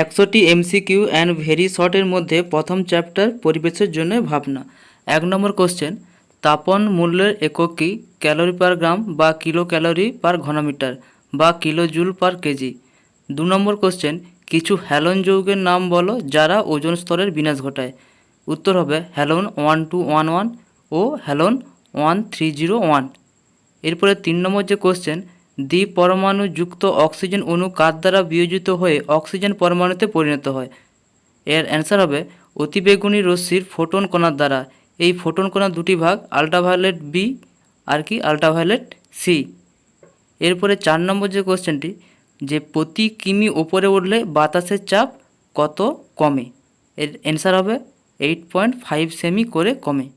100টি MCQ and very শর্টের মধ্যে প্রথম chapter পরিবেশের জন্য ভাবনা। 1 নম্বর কোশ্চেন, তাপন মূল্যের একক কি? ক্যালোরি পার গ্রাম বা কিলো ক্যালোরি পার ঘনমিটার বা কিলো জুল পার কেজি। 2 নম্বর কোশ্চেন, কিছু হ্যালোন যৌগের নাম বলো যারা ওজোন স্তরের বিনাশ ঘটায়। উত্তর হবে হ্যালোন 1211 ও হ্যালোন 1301। এরপরে 3 নম্বর যে কোশ্চেন, দ্বিপরমাণু যুক্ত অক্সিজেন অণু কার দ্বারা বিয়োজিত হয়ে অক্সিজেন পরমাণুতে পরিণত হয়। এর অ্যান্সার হবে অতিবেগুনি রশ্মির ফোটন কণার দ্বারা। এই ফোটন কণার দুটি ভাগ, আল্ট্রাভায়োলেট বি আর কি আল্ট্রাভায়োলেট সি। এরপরে 4 নম্বর যে কোশ্চেনটি, যে প্রতি কিমি ওপরে উঠলে বাতাসের চাপ কত কমে। এর অ্যান্সার হবে 8.5 সেমি করে কমে।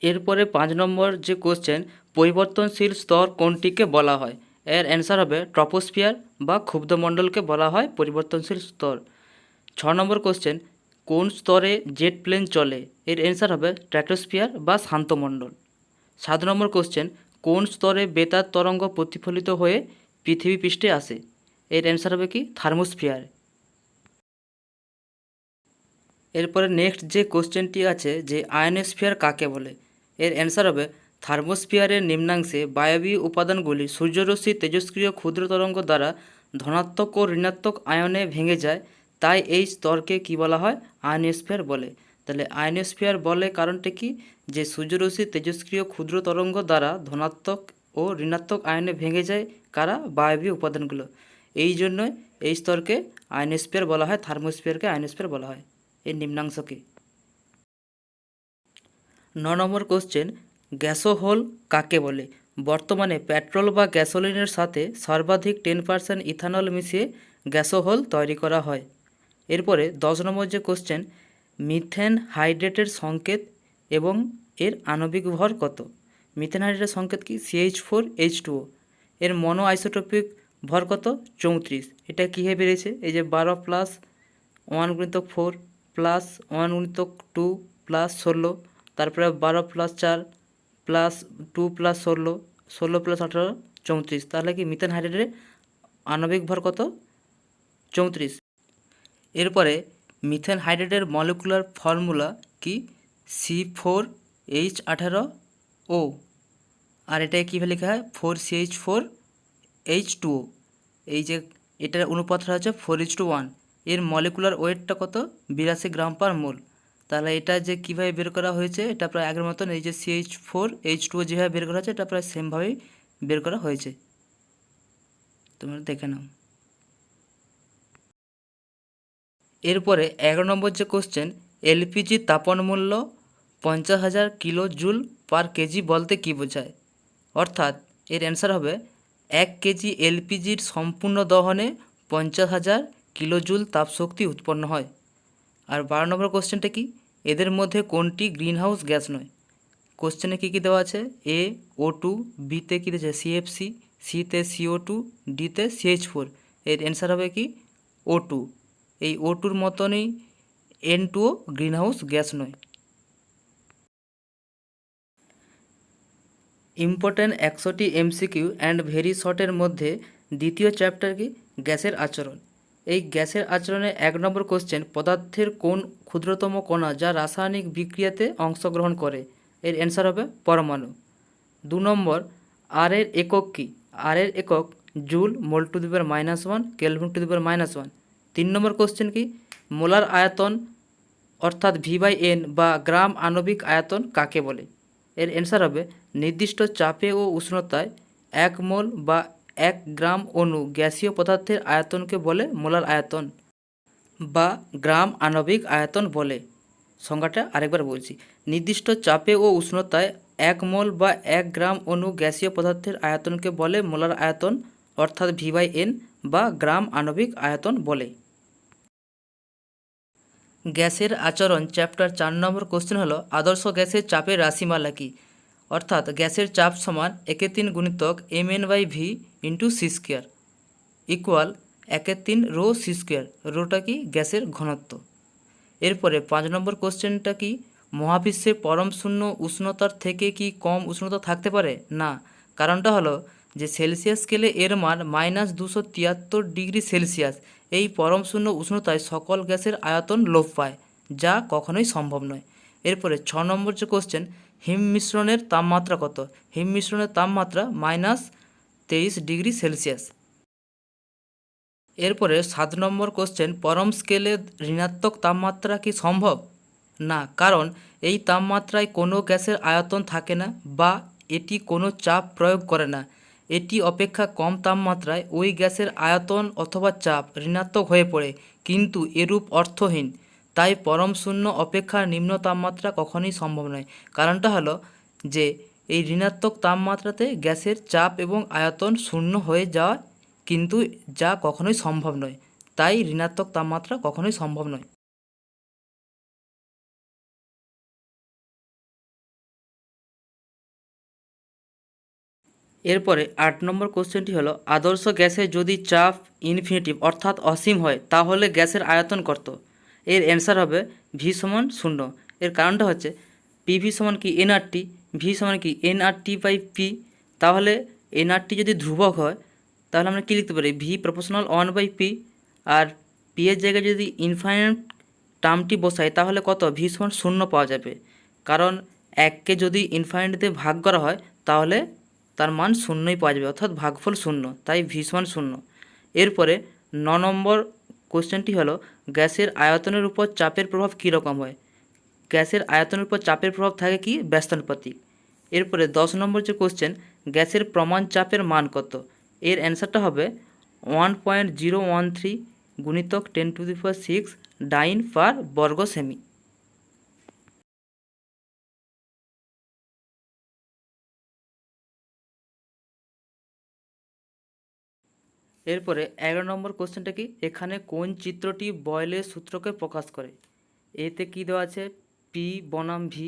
এরপরে 5 নম্বর যে কোশ্চেন, পরিবর্তনশীল স্তর কোনটিকে বলা হয়। এর অ্যান্সার হবে ট্রপোস্ফিয়ার বা ক্ষুব্ধমণ্ডলকে বলা হয় পরিবর্তনশীল স্তর। 6 নম্বর কোশ্চেন, কোন স্তরে জেট প্লেন চলে। এর অ্যান্সার হবে স্ট্র্যাটোস্ফিয়ার বা শান্তমণ্ডল। 7 নম্বর কোশ্চেন, কোন স্তরে বেতার তরঙ্গ প্রতিফলিত হয়ে পৃথিবী পৃষ্ঠে আসে। এর অ্যান্সার হবে কি থার্মোস্ফিয়ার। এরপরে নেক্সট যে কোশ্চেনটি আছে যে আয়নোস্ফিয়ার কাকে বলে। এর অ্যান্সার হবে থার্মোস্ফিয়ারের নিম্নাংশে বায়বীয় উপাদানগুলি সূর্যরশ্মির তেজস্ক্রিয় ক্ষুদ্র তরঙ্গ দ্বারা ধনাত্মক ও ঋণাত্মক আয়নে ভেঙে যায়, তাই এই স্তরকে কি বলা হয় আয়নোস্ফিয়ার বলে। তাহলে আয়নোস্ফিয়ার বলে কারণটা কি, যে সূর্যরশ্মির তেজস্ক্রিয় ক্ষুদ্র তরঙ্গ দ্বারা ধনাত্মক ও ঋণাত্মক আয়নে ভেঙে যায় কারা বায়বীয় উপাদানগুলো, এই জন্যই এই স্তরকে আয়নোস্ফিয়ার বলা হয়, থার্মোস্ফিয়ারকে আয়নোস্ফিয়ার বলা হয় এর নিম্নাংশকে। 9 নম্বর কোশ্চেন, গ্যাসোহোল কাকে বলে। বর্তমানে পেট্রোল বা গ্যাসোলিনের সাথে সর্বাধিক 10% ইথানল মিশিয়ে গ্যাসোহোল তৈরি করা হয়। এরপরে 10 নম্বর যে কোশ্চেন, মিথেন হাইড্রেটের সংকেত এবং এর আণবিক ভর কত। মিথেন হাইড্রেটের সংকেত কি CH4H2O। এর মনো আইসোটোপিক ভর কত 34। এটা কীভাবে বেড়েছে, এই যে 12 প্লাস 1 গুণিতক 4 প্লাস 1 গুণিতক 2 প্লাস 16, তারপরে 12 প্লাস 4 প্লাস 2 প্লাস 16, 16 প্লাস 18 34। তাহলে কি মিথেন হাইড্রেটের আণবিক ভর কত 34। এরপরে মিথেন হাইড্রেটের মলিকুলার ফর্মুলা কি C4H18O, আর এটাকে কীভাবে লেখা হয় 4CH4H2O। এই যে এটার অনুপাতটা হচ্ছে 4:1। এর মলিকুলার ওয়েটটা কত 82 গ্রাম পার মোল। তাহলে এটা যে কীভাবে বের করা হয়েছে এটা প্রায় আগের মতন, এই যে CH4H2O যেভাবে বের করা হয়েছে এটা প্রায় সেমভাবেই বের করা হয়েছে, তোমরা দেখে নাও। এরপরে 11 নম্বর যে কোশ্চেন, এলপিজি তাপন মূল্য 50,000 কিলো জুল পার কেজি বলতে কী বোঝায়। অর্থাৎ এর অ্যান্সার হবে 1 কেজি এলপিজির সম্পূর্ণ দহনে 50,000 কিলো জুল তাপশক্তি উৎপন্ন হয়। আর 12 নম্বর কোশ্চেনটা কি, এদের মধ্যে কোনটি গ্রিনহাউস গ্যাস নয়। কোশ্চেনে কী কী দেওয়া আছে, এ O2, বিতে কী দিয়েছে CFC, সিতে CO2, ডিতে CH4। এর অ্যান্সার হবে কি O2। এই O2-র মতনই N2ও গ্রিনহাউস গ্যাস নয়। ইম্পর্ট্যান্ট 100টি এমসিকিউ অ্যান্ড ভেরি শর্টের মধ্যে দ্বিতীয় চ্যাপ্টার কি গ্যাসের আচরণ। এই গ্যাসের আচরণে 1 নম্বর কোশ্চেন, পদার্থের কোন ক্ষুদ্রতম কণা যা রাসায়নিক বিক্রিয়াতে অংশগ্রহণ করে। এর অ্যান্সার হবে পরমাণু। 2 নম্বর, আর এর একক কি। আর এর একক joule, mole to the power -1, kelvin to the power -1। 3 নম্বর কোশ্চেন কি, মোলার আয়তন অর্থাৎ V/N বা গ্রাম আণবিক আয়তন কাকে বলে। এর অ্যান্সার হবে নির্দিষ্ট চাপে ও উষ্ণতায় 1 মোল বা 1 গ্রাম অণু গ্যাসীয় পদার্থের আয়তনকে বলে মোলার আয়তন বা গ্রাম আণবিক আয়তন বলে। সংজ্ঞাটা আরেকবার বলছি, নির্দিষ্ট চাপে ও উষ্ণতায় 1 মোল বা 1 গ্রাম অণু গ্যাসীয় পদার্থের আয়তনকে বলে মোলার আয়তন অর্থাৎ V/N বা গ্রাম আণবিক আয়তন বলে। গ্যাসের আচরণ চ্যাপ্টার 4 নম্বর কোশ্চেন হলো, আদর্শ গ্যাসের চাপের রাশিমালা কি। অর্থাৎ গ্যাসের চাপ সমান 1/3 গুণিতক mn/v × c² equal 1/3 rho c²। Rota কি গ্যাসের ঘনত্ব। এরপরে 5 নম্বর কোশ্চেনটা কি, মহাবিশ্বে পরম শূন্য উষ্ণতার থেকে কি কম উষ্ণতা থাকতে পারে না। কারণটা হলো যে সেলসিয়াস স্কেলে এর মান -273 ডিগ্রি সেলসিয়াস। এই পরম শূন্য উষ্ণতায় সকল গ্যাসের আয়তন লোপ পায়, যা কখনোই সম্ভব নয়। এরপরে 6 নম্বর যে কোশ্চেন, হিম মিশ্রণের তাপমাত্রা কত? হিম মিশ্রণের তাপমাত্রা -23 ডিগ্রি সেলসিয়াস। এরপরে 7 নম্বর কোশ্চেন, পরম স্কেলে ঋণাত্মক তাপমাত্রা কি সম্ভব? না, কারণ এই তাপমাত্রায় কোনো গ্যাসের আয়তন থাকে না বা এটি কোনো চাপ প্রয়োগ করে না। এটি অপেক্ষা কম তাপমাত্রায় ওই গ্যাসের আয়তন অথবা চাপ ঋণাত্মক হয়ে পড়ে, কিন্তু এরূপ অর্থহীন। তাই পরম শূন্য অপেক্ষা নিম্ন তাপমাত্রা কখনোই সম্ভব নয়। কারণটা হলো যে এই ঋণাত্মক তাপমাত্রাতে গ্যাসের চাপ এবং আয়তন শূন্য হয়ে যাওয়া, কিন্তু যা কখনোই সম্ভব নয়। তাই ঋণাত্মক তাপমাত্রা কখনোই সম্ভব নয়। এরপরে 8 নম্বর কোশ্চেনটি হলো, আদর্শ গ্যাসে যদি চাপ ইনফিনিটিভ অর্থাৎ অসীম হয় তাহলে গ্যাসের আয়তন কত? এর অ্যান্সার হবে ভি সমান 0। এর কারণটা হচ্ছে পিভি সমান কি এনআরটি, ভি সমান কি এনআরটি বাই পি। তাহলে এনআরটি যদি ধ্রুবক হয় তাহলে আমরা কী লিখতে পারি? ভি প্রপোর্শনাল 1/পি। আর পি এর জায়গায় যদি ইনফাইনাইট টার্মটি বসাই তাহলে কত? ভি সমান 0 পাওয়া যাবে। কারণ 1কে যদি ইনফাইনাইট দিয়ে ভাগ করা হয় তাহলে তার মান 0ই পাওয়া যাবে, অর্থাৎ ভাগফল 0। তাই ভি সমান 0। এরপরে 9 নম্বর কোশ্চেনটি হলো, গ্যাসের আয়তনের উপর চাপের প্রভাব কী রকম হয়? গ্যাসের আয়তনের উপর চাপের প্রভাব থাকে কি? ব্যস্তানুপাতিক। এরপরে 10 নম্বর যে কোশ্চেন, গ্যাসের প্রমাণ চাপের মান কত? এর অ্যান্সারটা হবে 1.013 গুণিতক 10⁶ ডাইন পার বর্গ সেমি। এরপরে 11 নম্বর কোশ্চেনটা কি? এখানে কোন চিত্রটি বয়লের সূত্রকে প্রকাশ করে? এতে কি দেওয়া আছে? পি বনাম ভি,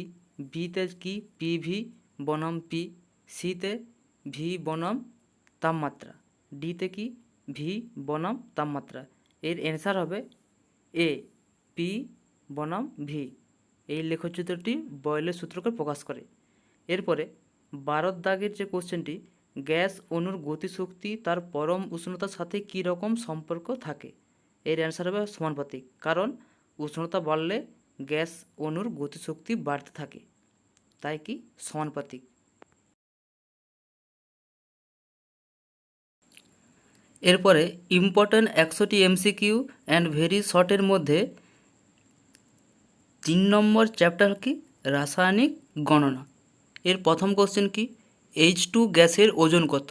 বিতে কি পিভি বনাম পি, সিতে ভি বনাম তাপমাত্রা, ডিতে কি ভি বনাম তাপমাত্রা। এর অ্যান্সার হবে এ, পি বনাম ভি। এই লেখচিত্রটি বয়লের সূত্রকে প্রকাশ করে। এরপরে 12 দাগের যে কোশ্চেনটি, গ্যাস অণুর গতিশক্তি তার পরম উষ্ণতার সাথে কী রকম সম্পর্ক থাকে? এর অ্যান্সার হবে সমানুপাতিক। কারণ উষ্ণতা বাড়লে গ্যাস অণুর গতিশক্তি বাড়তে থাকে, তাই কি সমানুপাতিক। এরপরে ইম্পর্ট্যান্ট 100টি এমসিকিউ অ্যান্ড ভেরি শর্টের মধ্যে 3 নম্বর চ্যাপ্টার কি? রাসায়নিক গণনা। এর প্রথম কোশ্চেন কি? H2 গ্যাসের ওজন কত?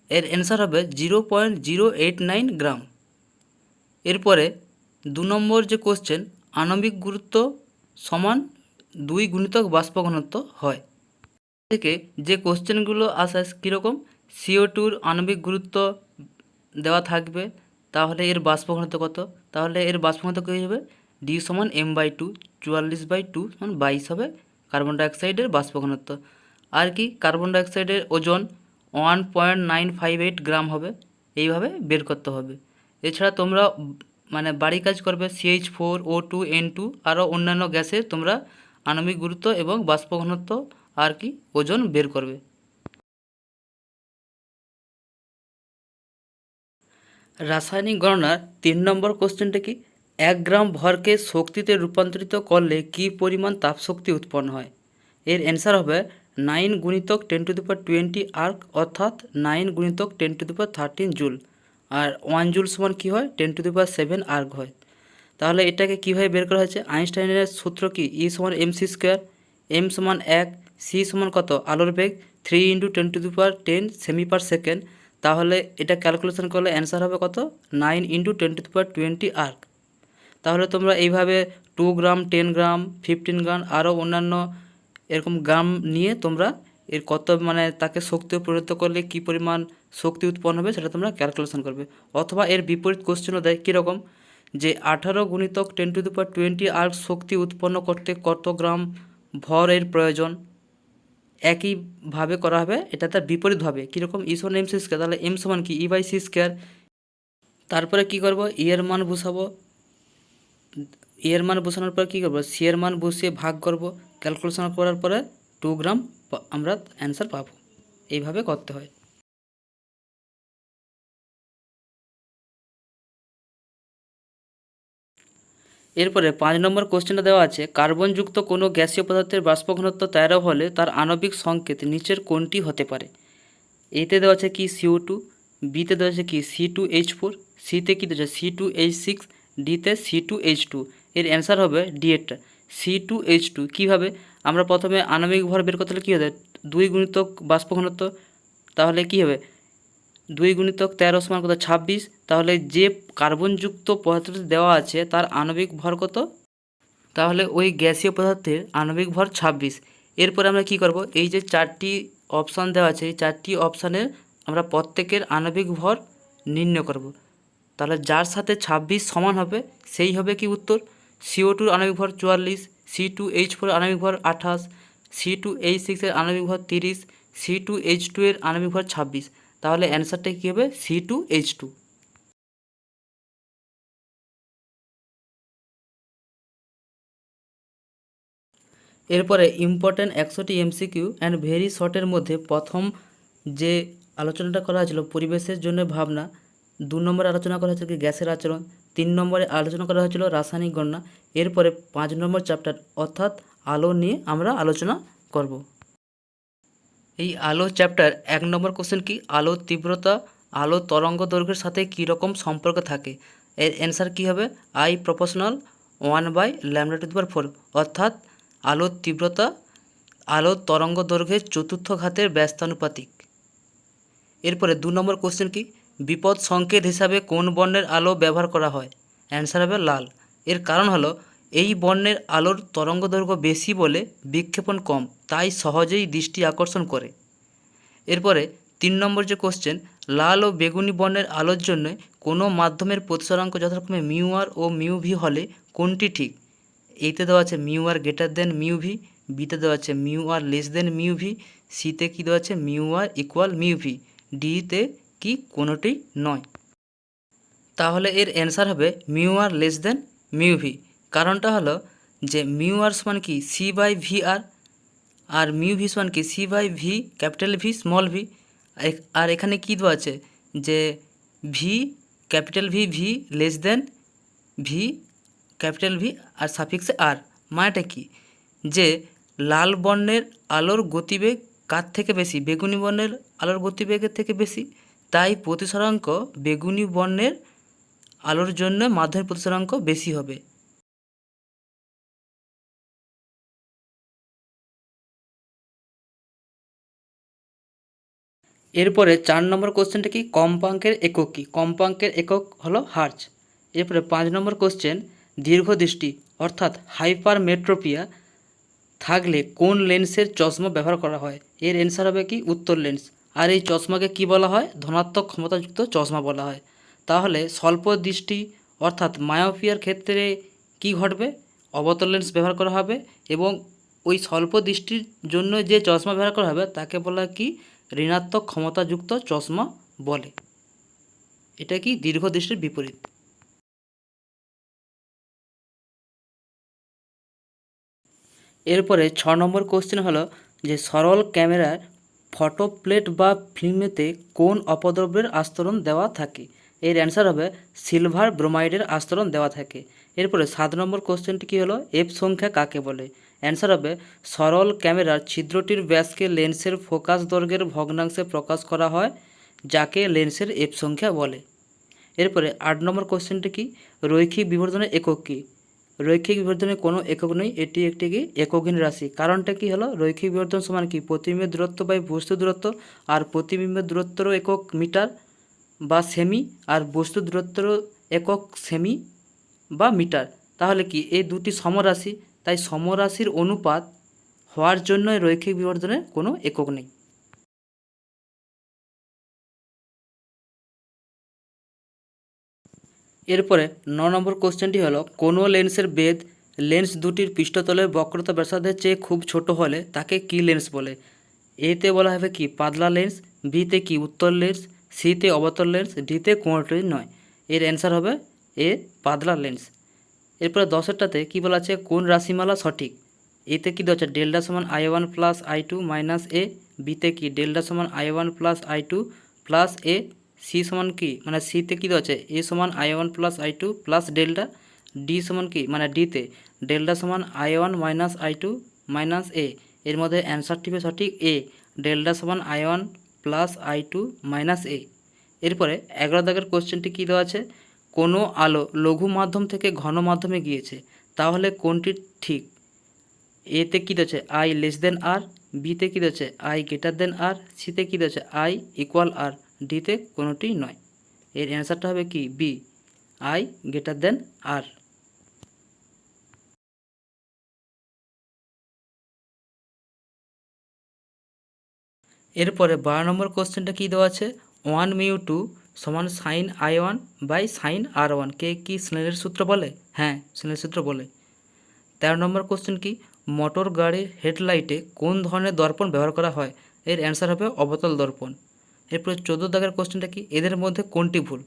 এর অ্যান্সার হবে 0.089 গ্রাম। এরপরে 2 নম্বর যে কোশ্চেন, আণবিক গুরুত্ব সমান 2 গুণিতক বাষ্প ঘনত্ব হয়। থেকে যে কোশ্চেনগুলো আসে কীরকম? CO2-র আণবিক গুরুত্ব দেওয়া থাকবে, তাহলে এর বাষ্প ঘনত্ব কত? তাহলে এর বাষ্প ঘনত্ব কী হবে? ডি সমান m/2, 44/2 সমান 22 হবে কার্বন ডাইঅক্সাইডের বাষ্প ঘনত্ব। আর কি? কার্বন ডাইঅক্সাইডের ওজন 1.958 গ্রাম হবে। এইভাবে বের করতে হবে। এছাড়া তোমরা বাড়ি কাজ করবে CH4, O2, N2 আরও অন্যান্য গ্যাসে তোমরা আণবিক গুরুত্ব এবং বাষ্প ঘনত্ব আর কি ওজন বের করবে। রাসায়নিক গণনার 3 নম্বর কোশ্চেনটা কি? 1 গ্রাম ভরকে শক্তিতে রূপান্তরিত করলে কী পরিমাণ তাপশক্তি উৎপন্ন হয়? এর অ্যান্সার হবে 9 গুণিতক 10⁻20 আর্ক, অর্থাৎ 9 গুণিতক 10⁻13 জুল। আর 1 জুল সমান কী হয়? 10⁻7 আর্ক হয়। তাহলে এটাকে কীভাবে বের করা হয়েছে? আইনস্টাইনের সূত্র কি? E সমান mc², m সমান 1, c সমান কত? আলোর বেগ 3 × 10⁻10 সেমি/সেকেন্ড। তাহলে এটা ক্যালকুলেশন করলে অ্যান্সার হবে কত? 9 × 10⁻20 আর্ক। তাহলে তোমরা এইভাবে 2 গ্রাম, 10 গ্রাম, 15 গ্রাম আরও অন্যান্য এরকম গ্রাম নিয়ে তোমরা এর কত তাকে শক্তি পরিণত করলে কী পরিমাণ শক্তি উৎপন্ন হবে সেটা তোমরা ক্যালকুলেশন করবে। অথবা এর বিপরীত কোশ্চেনও দেয় কীরকম, যে 18 গুণিতক 10⁻20 আর্ক শক্তি উৎপন্ন করতে কত গ্রাম ভর এর প্রয়োজন? একইভাবে করা হবে, এটা তার বিপরীতভাবে। কীরকম? E সমান mc², তাহলে m সমান কি E/c²। তারপরে কি করব? E এর মান বসাবো। E এর মান বসানোর পর কী করবো? C এর মান বসিয়ে ভাগ করব। ক্যালকুলেশন করার পরে 2 গ্রাম আমরা অ্যান্সার পাবো। এইভাবে করতে হয়। এরপরে 5 নম্বর কোশ্চেনটা দেওয়া আছে, কার্বনযুক্ত কোনো গ্যাসীয় পদার্থের বাষ্প ঘনত্ব 13 হলে তার আণবিক সংকেত নিচের কোনটি হতে পারে? এতে দেওয়া আছে কি CO2, বিতে দেওয়া আছে কি C2H4, সিতে কি দেওয়া আছে C2H6, ডিতে C2H2। এর অ্যান্সার হবে ডি এরটা C2H2। কীভাবে? আমরা প্রথমে আণবিক ভর বের করতে হলে কী হবে, 2 গুণিতক বাষ্প ঘনত্ব, তাহলে কী হবে 2 গুণিতক 13 সমান কত 26। তাহলে যে কার্বনযুক্ত পদার্থটি দেওয়া আছে তার আণবিক ভর কত? তাহলে ওই গ্যাসীয় পদার্থের আণবিক ভর 26। এরপরে আমরা কি করব, এই যে 4টি অপশান দেওয়া আছে এই 4টি অপশানের আমরা প্রত্যেকের আণবিক ভর নির্ণয় করব। তাহলে যার সাথে 26 সমান হবে সেই হবে কি উত্তর। CO2 আণবিক ভর 44, C2H4 আণবিক ভর 28, C2H6 এর আণবিক ভর 30, C2H2 এর আণবিক ভর 26। তাহলে অ্যান্সারটা কী হবে C2H2। এরপরে ইম্পর্ট্যান্ট 100টি MCQ অ্যান্ড ভেরি শর্টের মধ্যে প্রথম যে আলোচনাটা করা হয়েছিল পরিবেশের জন্য ভাবনা, 2 নম্বরে আলোচনা করা হয়েছিল কি গ্যাসের আচরণ, 3 নম্বরে আলোচনা করা হয়েছিল রাসায়নিক গণনা। এরপরে 5 নম্বর চ্যাপ্টার অর্থাৎ আলো নিয়ে আমরা আলোচনা করব। এই আলো চ্যাপ্টার 1 নম্বর কোশ্চেন কি, আলোর তীব্রতা আলো তরঙ্গ দৈর্ঘ্যের সাথে কী রকম সম্পর্ক থাকে? এর অ্যান্সার কী হবে I প্রপোর্শনাল 1/λ⁴, অর্থাৎ আলোর তীব্রতা আলোর তরঙ্গ দৈর্ঘ্যের চতুর্থ ঘাতের ব্যস্তানুপাতিক। এরপরে 2 নম্বর কোশ্চেন কি, বিপদ সংকেত হিসাবে কোন বর্ণের আলো ব্যবহার করা হয়? অ্যান্সার হবে লাল। এর কারণ হলো এই বর্ণের আলোর তরঙ্গ দৈর্ঘ্য বেশি বলে বিক্ষেপণ কম, তাই সহজেই দৃষ্টি আকর্ষণ করে। এরপরে 3 নম্বর যে কোশ্চেন, লাল ও বেগুনি বর্ণের আলোর জন্য কোনো মাধ্যমের প্রতিসরাঙ্ক যথাক্রমে μr ও μv হলে কোনটি ঠিক? এইতে দেওয়া আছে μr গ্রেটার দেন μv, বিতে দেওয়া আছে μr লেস দেন μv, সিতে কী দেওয়া আছে μr ইকুয়াল μv, ডিতে কি কোনোটি নয়। তাহলে এর অ্যান্সার হবে μr লেস দেন μv। কারণটা হলো যে μr সমান কি C/VR আর μv সমান কি C/V capital V small V. আর এখানে কী দেওয়া আছে যে V capital V V less then V capital V আর সাফিক্সে আর। মানেটা কি যে লাল বর্ণের আলোর গতিবেগ কার থেকে বেশি, বেগুনি বর্ণের আলোর গতিবেগের থেকে বেশি, তাই প্রতিসরাঙ্ক বেগুনি বর্ণের আলোর জন্য মাধ্যমের প্রতিসরাঙ্ক বেশি হবে। এরপরে 4 নম্বর কোশ্চেনটা কি, কম্পাঙ্কের একক কী? কম্পাঙ্কের একক হলো হার্জ। এরপরে 5 নম্বর কোশ্চেন, দীর্ঘদৃষ্টি অর্থাৎ হাইপারমেট্রোপিয়া থাকলে কোন লেন্সের চশমা ব্যবহার করা হয়? এর অ্যান্সার হবে কি উত্তর লেন্স। আর এই চশমাকে কি বলা হয়? ধনাত্মক ক্ষমতাযুক্ত চশমা বলা হয়। তাহলে স্বল্প দৃষ্টি অর্থাৎ মায়োপিয়ার ক্ষেত্রে কি ঘটবে? অবতল লেন্স ব্যবহার করা হবে এবং ওই স্বল্প দৃষ্টির জন্য যে চশমা ব্যবহার করা হবে তাকে বলা কি ঋণাত্মক ক্ষমতাযুক্ত চশমা বলে। এটা কি দীর্ঘদৃষ্টির বিপরীত। এরপরে 6 নম্বর কোশ্চেন হলো যে সরল ক্যামেরার ফটো প্লেট বা ফিল্মেতে কোন অপদ্রব্যের আস্তরণ দেওয়া থাকে? এর অ্যান্সার হবে সিলভার ব্রোমাইডের আস্তরণ দেওয়া থাকে। এরপরে 7 নম্বর কোশ্চেনটি কী হলো, এফ সংখ্যা কাকে বলে? অ্যান্সার হবে সরল ক্যামেরার ছিদ্রটির ব্যাসকে লেন্সের ফোকাস দৈর্ঘ্যের ভগ্নাংশে প্রকাশ করা হয়, যাকে লেন্সের এফ সংখ্যা বলে। এরপরে 8 নম্বর কোশ্চেনটি কি, রৈখিক বিবর্ধনের একক কী? রৈখিক বিবর্ধনের কোনো একক নেই, এটি একটি কি এককহীন রাশি। কারণটা কি হলো, রৈখিক বিবর্ধন সমান কি প্রতিবিম্বের দূরত্ব বাই বস্তু দূরত্ব, আর প্রতিবিম্বের দূরত্বেরও একক মিটার বা সেমি, আর বস্তু দূরত্বেরও একক সেমি বা মিটার। তাহলে কি এই দুটি সমরাশি, তাই সমরাশির অনুপাত হওয়ার জন্য রৈখিক বিবর্ধনের কোনো একক নেই। এরপরে 9 নম্বর কোশ্চেনটি হলো কোনো লেন্সের বেধ লেন্স দুটির পৃষ্ঠতলের বক্রতা ব্যাসার্ধের চেয়ে খুব ছোট হলে তাকে কি লেন্স বলে? এতে বলা হবে কি পাতলা লেন্স, বিতে কি উত্তল লেন্স, সিতে অবতল লেন্স, ডিতে কোনোটি নয়। এর অ্যান্সার হবে এ পাতলা লেন্স। এরপরে 10টাতে কী বলা আছে, কোন রাশিমালা সঠিক? এতে কী দেওয়া আছে ডেল্টা সমান I1 প্লাস I2 মাইনাস এ, বিতে কি ডেল্টা সমান I1 প্লাস I2 প্লাস এ, সি সমান কি মানে সিতে কী দেওয়া আছে এ সমান I1 plus I2 plus delta, D সমান কি মানে ডিতে ডেল্টা সমান I1 মাইনাস I2 মাইনাস এ। এর মধ্যে অ্যান্সারটি হবে সঠিক এ, ডেল্টা সমান I1 প্লাস I2 মাইনাস এ। এরপরে 11 দাগের কোশ্চেনটি কী দেওয়া আছে, কোনো আলো লঘু মাধ্যম থেকে ঘন মাধ্যমে গিয়েছে, তাহলে কোনটি ঠিক? এতে কী দেওয়া আছে আই লেস দেন আর, বিতে কী দেওয়া আছে আই গ্রেটার দেন আর, সিতে কী দেওয়া আছে আই ইকুয়াল আর, ডিতে কোনোটি নয়। এর অ্যান্সারটা হবে কি বি, আই গ্রেটার দেন আর। এরপরে 12 নম্বর কোশ্চেনটা কী দেওয়া আছে, 1μ2 সমান sign I1 by sine R1 কে কি স্নেলের সূত্র বলে? হ্যাঁ, স্নেলের সূত্র বলে। 13 নম্বর কোশ্চেন কি, মোটর গাড়ির হেডলাইটে কোন ধরনের দর্পণ ব্যবহার করা হয়? এর অ্যান্সার হবে অবতল দর্পণ। এরপরে 14 দাগের কোশ্চেনটা কি, এদের মধ্যে কোনটি ভুল?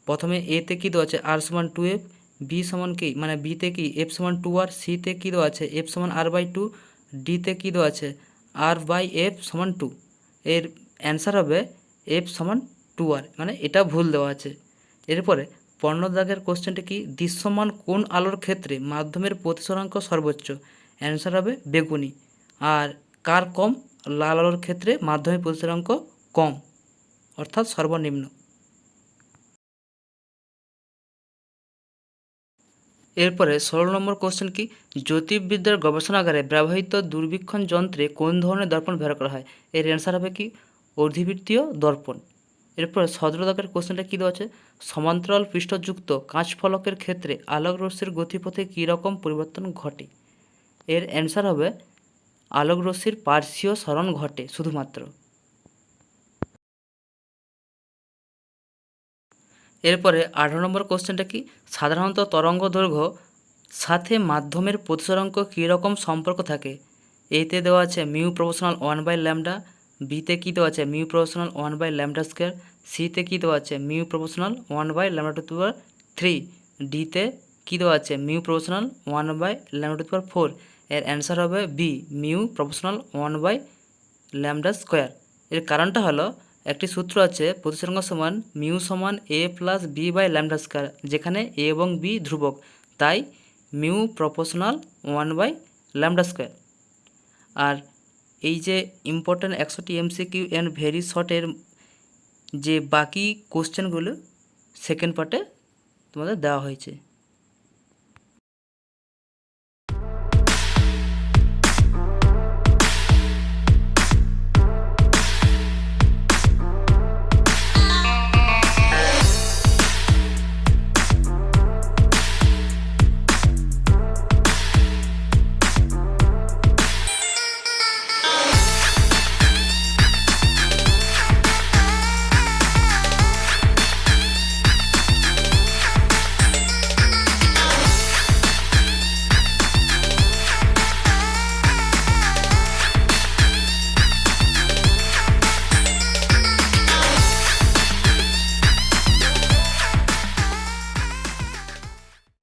প্রথমে এতে কী দেওয়া আছে আর সমান 2f, বি সমান কি মানে বিতে কি এফ সমান 2r, সিতে কী দেওয়া আছে এফ সমান r/2, ডিতে কী দেওয়া আছে r/f সমান 2। এর অ্যান্সার হবে এফ সমান 2r, মানে এটা ভুল দেওয়া আছে। এরপরে 15 দাগের কোশ্চেনটা কি, দৃশ্যমান কোন আলোর ক্ষেত্রে মাধ্যমের প্রতিসরাঙ্ক সর্বোচ্চ? অ্যান্সার হবে বেগুনি। আর কার কম? লাল আলোর ক্ষেত্রে মাধ্যমের প্রতিসরাঙ্ক কম, অর্থাৎ সর্বনিম্ন। এরপরে 16 নম্বর কোশ্চেন কি, জ্যোতির্বিদ্যার গবেষণাগারে ব্যবহৃত দূরবীক্ষণ যন্ত্রে কোন ধরনের দর্পণ ব্যবহার করা হয়? এর অ্যান্সার হবে কি অর্ধিবৃত্তীয় দর্পণ। এরপরে 17 দাগের কোশ্চেনটা কী দেওয়া আছে, সমান্তরাল পৃষ্ঠযুক্ত কাঁচফলকের ক্ষেত্রে আলোক রশ্মির গতিপথে কী রকম পরিবর্তন ঘটে? এর অ্যান্সার হবে আলোক রশ্মির পার্শ্বীয় সরণ ঘটে শুধুমাত্র। এরপরে 18 নম্বর কোশ্চেনটা কি, সাধারণত তরঙ্গ দৈর্ঘ্য সাথে মাধ্যমের প্রতিসরাঙ্ক কী রকম সম্পর্ক থাকে? এতে দেওয়া আছে মিউ প্রপোর্শনাল 1/λ, বিতে কী দেওয়া আছে মিউ প্রপোর্শনাল 1/λ², সিতে কী দেওয়া আছে মিউ প্রপোর্শনাল 1/λ², ডিতে কী দেওয়া আছে মিউ প্রপোর্শনাল 1/λ²। এর অ্যান্সার হবে বি, মিউ প্রপোর্শনাল 1/λ²। এর কারণটা হলো একটি সূত্র আছে প্রতিসরাঙ্ক সমান মিউ সমান a প্লাস b/λ², যেখানে a এবং b ধ্রুবক, তাই মিউ প্রপোর্শনাল 1/λ²। আর এই যে ইম্পর্ট্যান্ট 100টি MCQ অ্যান্ড ভেরি শর্টের যে বাকি কোশ্চেনগুলো সেকেন্ড পার্টে তোমাদের দেওয়া হয়েছে।